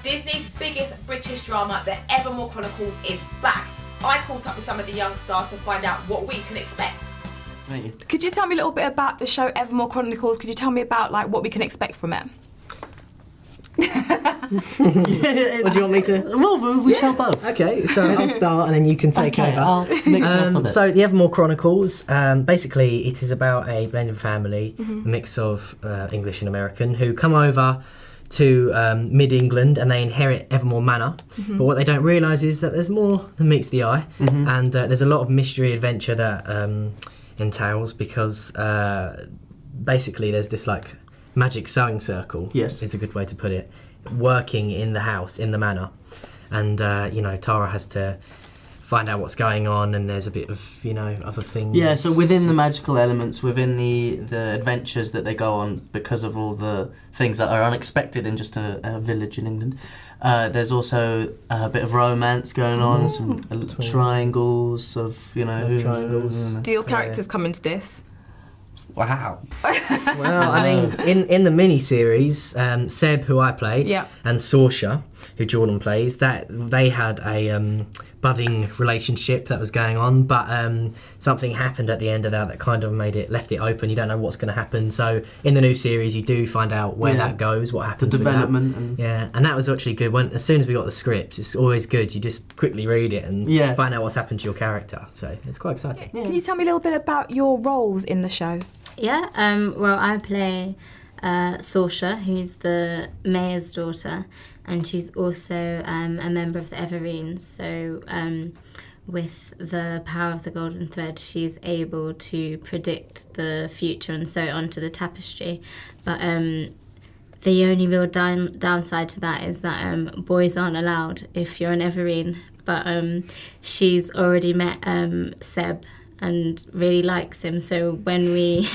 Disney's biggest British drama, The Evermoor Chronicles, is back. I caught up with some of the young stars to find out what we can expect. Could you tell me a little bit about the show Evermoor Chronicles? Could you tell me about what we can expect from it? What do you want me to? Well, we shall both. Okay, so I'll start and then you can take over. I'll mix it up a bit. So the Evermoor Chronicles, basically it is about a blended family, a mix of English and American, who come over to mid-England and they inherit Evermoor Manor. But what they don't realise is that there's more than meets the eye, and there's a lot of mystery adventure that entails, because basically there's this magic sewing circle, is a good way to put it, working in the house, in the manor. And, Tara has to find out what's going on, and there's a bit of, other things. Yeah, so within the magical elements, within the adventures that they go on, because of all the things that are unexpected in just a village in England, there's also a bit of romance going on, some triangles of, triangles. Do your characters come into this? Wow. Well, I mean, in the mini-series, Seb, who I play, and Saoirse, who Jordan plays, that they had a budding relationship that was going on, but something happened at the end of that kind of left it open. You don't know what's going to happen. So in the new series, you do find out where that goes, what happens. The development. With that. And that was actually good. As soon as we got the script, it's always good. You just quickly read it and find out what's happened to your character. So it's quite exciting. Can you tell me a little bit about your roles in the show? Yeah, well, I play Saoirse, who's the mayor's daughter, and she's also a member of the Evereens. So with the power of the golden thread, she's able to predict the future and sew it onto the tapestry. But the only real downside to that is that boys aren't allowed if you're an Evereen. But she's already met Seb and really likes him, so when we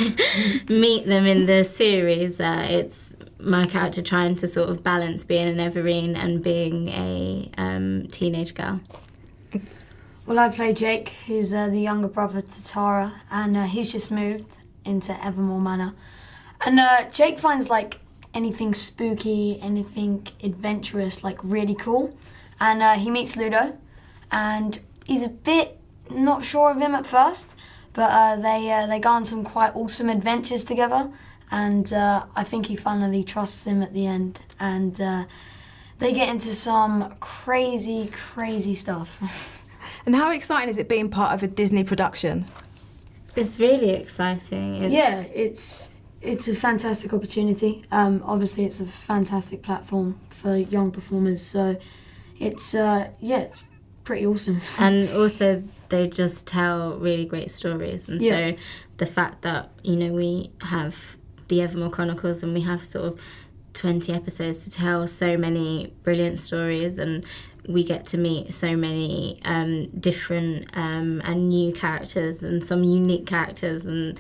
meet them in the series, it's my character trying to sort of balance being an Evereen and being a teenage girl. Well, I play Jake, who's the younger brother to Tara, and he's just moved into Evermoor Manor. And Jake finds anything spooky, anything adventurous, really cool. And he meets Ludo, and he's a bit not sure of him at first, but they go on some quite awesome adventures together, and I think he finally trusts him at the end, and they get into some crazy stuff. And how exciting is it being part of a Disney production? It's really exciting. It's a fantastic opportunity. Obviously it's a fantastic platform for young performers, so it's pretty awesome. And also they just tell really great stories, and so the fact that we have the Evermoor Chronicles and we have sort of 20 episodes to tell so many brilliant stories, and we get to meet so many different and new characters, and some unique characters, and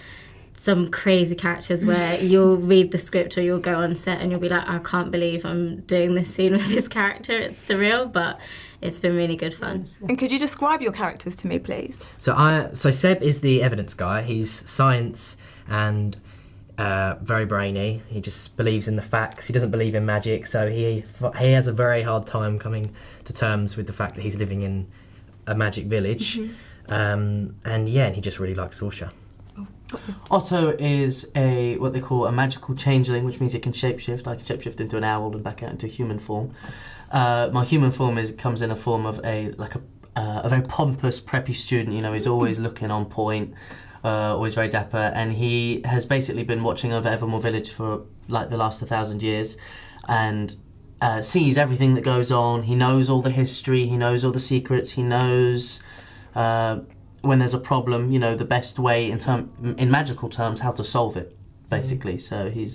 some crazy characters where you'll read the script or you'll go on set and you'll be like, I can't believe I'm doing this scene with this character. It's surreal, but it's been really good fun. And could you describe your characters to me, please? So Seb is the evidence guy. He's science and very brainy. He just believes in the facts. He doesn't believe in magic, so he has a very hard time coming to terms with the fact that he's living in a magic village. And he just really likes Saoirse. Otto is what they call a magical changeling, which means it can shapeshift. I can shapeshift into an owl and back out into human form. My human form comes in a form of a very pompous, preppy student. He's always looking on point, always very dapper, and he has basically been watching over Evermoor Village for the last 1,000 years, and sees everything that goes on. He knows all the history. He knows all the secrets. He knows when there's a problem, the best way in magical terms how to solve it, basically. So he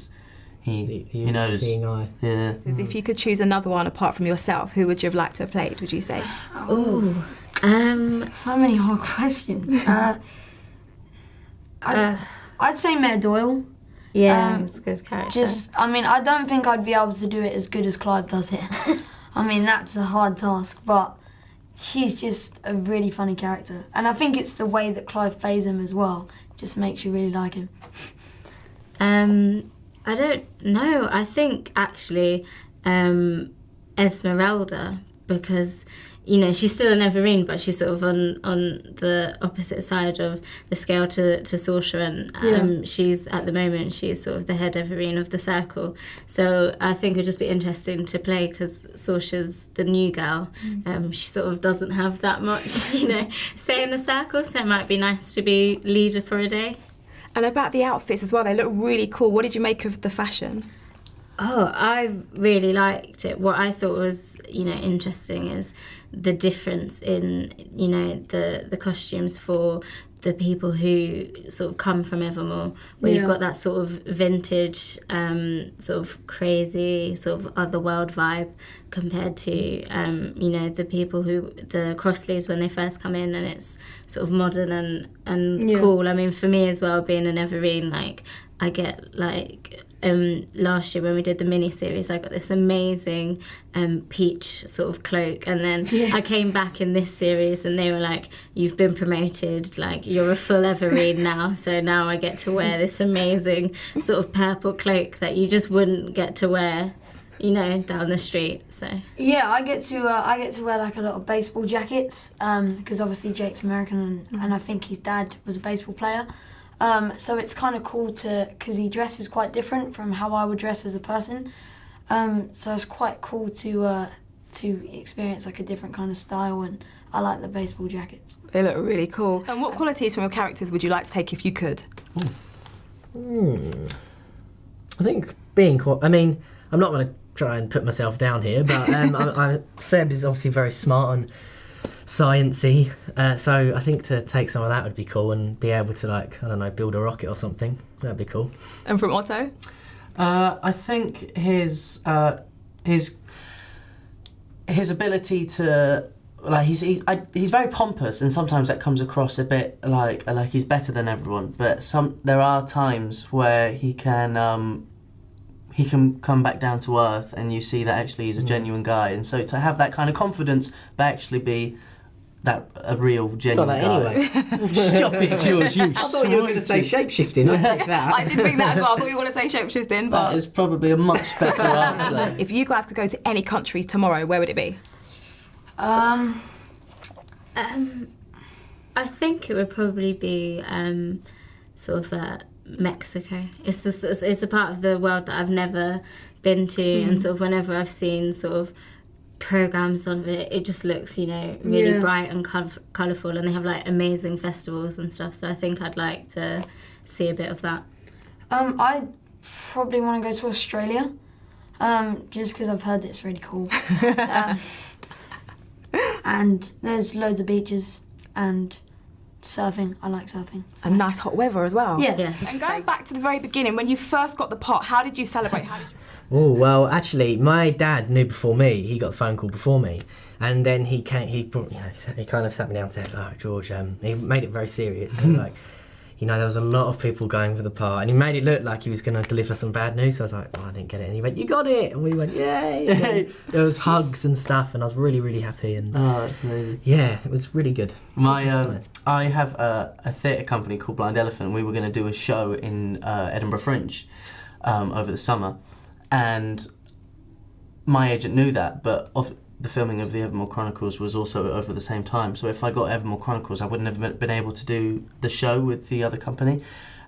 knows. Seeing eye. Yeah. So if you could choose another one apart from yourself, who would you have liked to have played, would you say? So many hard questions. I'd say Mayor Doyle. Yeah, it's a good character. I don't think I'd be able to do it as good as Clive does it. That's a hard task, but he's just a really funny character. And I think it's the way that Clive plays him as well. Just makes you really like him. I don't know. I think actually Esmeralda, because she's still an Everine, but she's sort of on the opposite side of the scale to Saoirse, and she's at the moment she's sort of the head Everine of the circle. So I think it'd just be interesting to play because Saoirse's the new girl. She sort of doesn't have that much, say in the circle. So it might be nice to be leader for a day. And about the outfits as well, they look really cool. What did you make of the fashion? Oh, I really liked it. What I thought was, interesting is the difference in, the costumes for the people who sort of come from Evermoor, where you've got that sort of vintage, sort of crazy, sort of otherworld vibe compared to, the people the Crossleys when they first come in, and it's sort of modern and cool. I mean, for me as well, being an Everine, I get last year when we did the mini-series, I got this amazing peach sort of cloak, and then I came back in this series and they were like, you've been promoted, you're a full Everine now, so now I get to wear this amazing sort of purple cloak that you just wouldn't get to wear down the street. So I get to wear a lot of baseball jackets because obviously Jake's American and I think his dad was a baseball player. So it's kind of cool because he dresses quite different from how I would dress as a person. So it's quite cool to experience a different kind of style, and I like the baseball jackets. They look really cool. And what qualities from your characters would you like to take if you could? I think being I mean, I'm not going to try and put myself down here, but Seb is obviously very smart and sciencey, so I think to take some of that would be cool, and be able to build a rocket or something. That'd be cool. And from Otto? I think his ability to he's very pompous, and sometimes that comes across a bit like he's better than everyone. But there are times where he can come back down to earth, and you see that actually he's a genuine guy. And so to have that kind of confidence, but actually be a real genuine guy. Anyway. Stop it, George. I thought you were going to say shapeshifting. I think that. I did think that as well. I thought you were going to say shapeshifting, but That is probably a much better answer. if you guys could go to any country tomorrow, where would it be? I think it would probably be sort of Mexico. It's a part of the world that I've never been to, and sort of whenever I've seen sort of programs of it, it just looks really bright and colourful, and they have amazing festivals and stuff. So I think I'd like to see a bit of that. I probably want to go to Australia, just because I've heard it's really cool. And there's loads of beaches and surfing. I like surfing. And nice hot weather as well. Yeah. And going back to the very beginning, when you first got the part, how did you celebrate? Oh, well, actually, my dad knew before me. He got the phone call before me. And then he kind of sat me down and said, "Oh, George," he made it very serious. There was a lot of people going for the part, and he made it look like he was going to deliver some bad news. So I was like, I didn't get it. And he went, "You got it!" And we went, "Yay!" There was hugs and stuff, and I was really, really happy. And that's amazing. Yeah, it was really good. I have a theatre company called Blind Elephant, and we were going to do a show in Edinburgh Fringe over the summer. And my agent knew that, but the filming of the Evermoor Chronicles was also over at the same time. So if I got Evermoor Chronicles, I wouldn't have been able to do the show with the other company.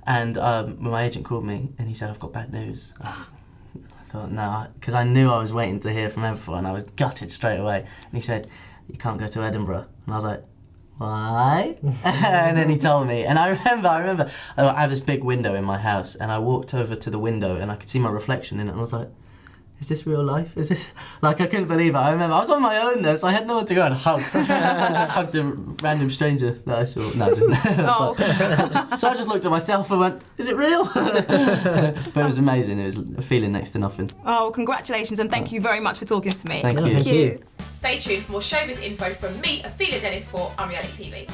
And my agent called me and he said, "I've got bad news." I thought, no, because I knew I was waiting to hear from everyone. I was gutted straight away. And he said, "You can't go to Edinburgh." And I was like, "Why?" And then he told me, and I remember I have this big window in my house, and I walked over to the window and I could see my reflection in it, and I was like, "Is this real life? Is this..." I couldn't believe it. I remember I was on my own though, so I had no one to go and hug. I just hugged a random stranger that I saw. No, I didn't. So I just looked at myself and went, "Is it real?" But it was amazing. It was a feeling next to nothing. Oh, congratulations, and thank you very much for talking to me. Thank you. Thank you. Stay tuned for more showbiz info from me, Ophelia Dennis for Unreality TV.